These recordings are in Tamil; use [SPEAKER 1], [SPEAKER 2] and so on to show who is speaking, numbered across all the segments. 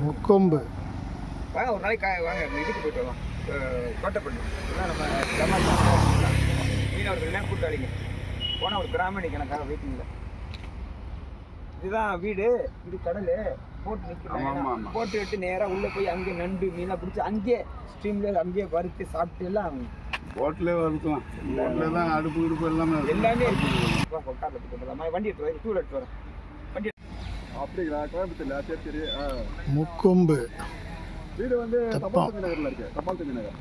[SPEAKER 1] முக்கொம்பு
[SPEAKER 2] வாங்க ஒரு நாளைக்கு வாங்க இதுக்கு போயிட்டு வரலாம். கோட்டைப்பள்ளி நம்ம மீனவர்கள் கூட்டாளிங்க போனால் ஒரு கிராமணிக்கு எனக்காக வெயிட்டிங்கில். இதுதான் வீடு, இது கடல். போட்டு நிற்கிறோம், போட்டு விட்டு நேராக உள்ளே போய் அங்கே நண்டு மீனாக பிடிச்சி அங்கேயே ஸ்ட்ரீமில் அங்கேயே வறுத்து சாப்பிட்டு எல்லாம்
[SPEAKER 3] போட்டிலே வறுக்கலாம். போட்டில் தான் அடுப்பு இடுப்பு எல்லாமே
[SPEAKER 2] உட்காரத்துக்கு போட்டுடலாமா? வண்டி எடுத்து வரேன், டூர் எடுத்து வரேன். வண்டி
[SPEAKER 3] அப்படிங்களா? கோயம்புத்தூர்ல? சரி சரி.
[SPEAKER 1] முக்கொம்பு
[SPEAKER 3] வீடு வந்து தபால் தந்தி நகரில் இருக்கு. தபால் தந்தி நகர்.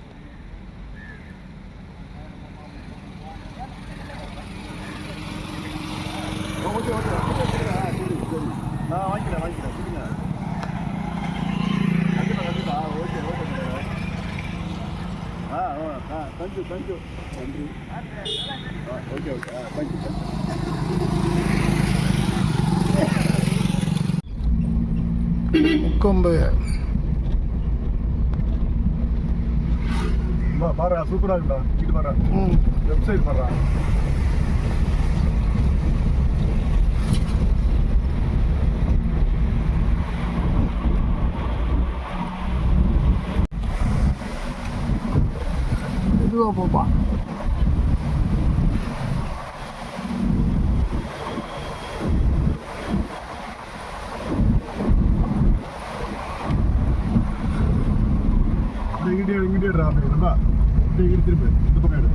[SPEAKER 3] ஓகே ஓகே சரி சரி. வாங்கிக்கிறேன் சொல்லுங்க. கண்டிப்பா ஓகே ஓகே. தேங்க்யூ நன்றி. Okay okay thank you.
[SPEAKER 1] முக்கொம்பு
[SPEAKER 3] பாரு சூப்பராக இருக்குடா. இது பாரு வெப்சைட் பாரு.
[SPEAKER 1] இதுவா போப்பா.
[SPEAKER 3] இங்கிட்டே நம்ம திரும்பி இந்த பக்கம் எடு.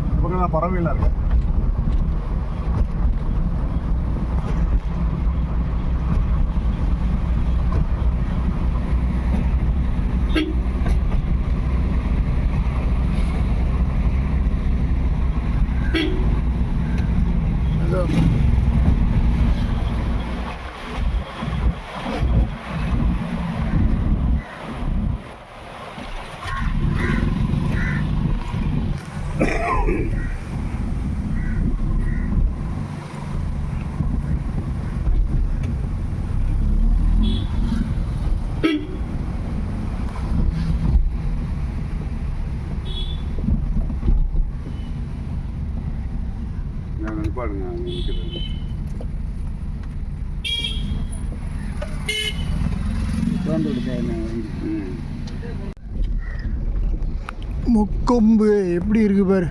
[SPEAKER 3] இந்த பக்கம் நான் பறவைலாம் இருக்கேன். பாருங்க
[SPEAKER 1] முக்கொம்பு எப்படி இருக்கு பாரு.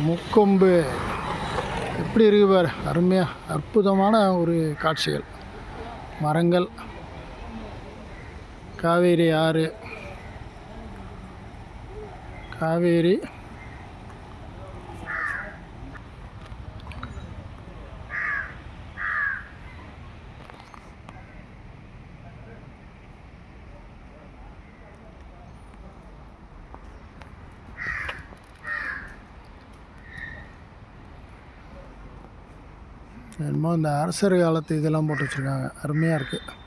[SPEAKER 1] முக்கொம்பு எப்படி இருக்கு பாரு. அருமையாக அற்புதமான ஒரு காட்சிகள். மரங்கள், காவேரி ஆறு, காவேரி என்னமோ இந்த அரசர் காலத்து இதெல்லாம் போட்டு வச்சுருக்காங்க. அருமையாக இருக்குது.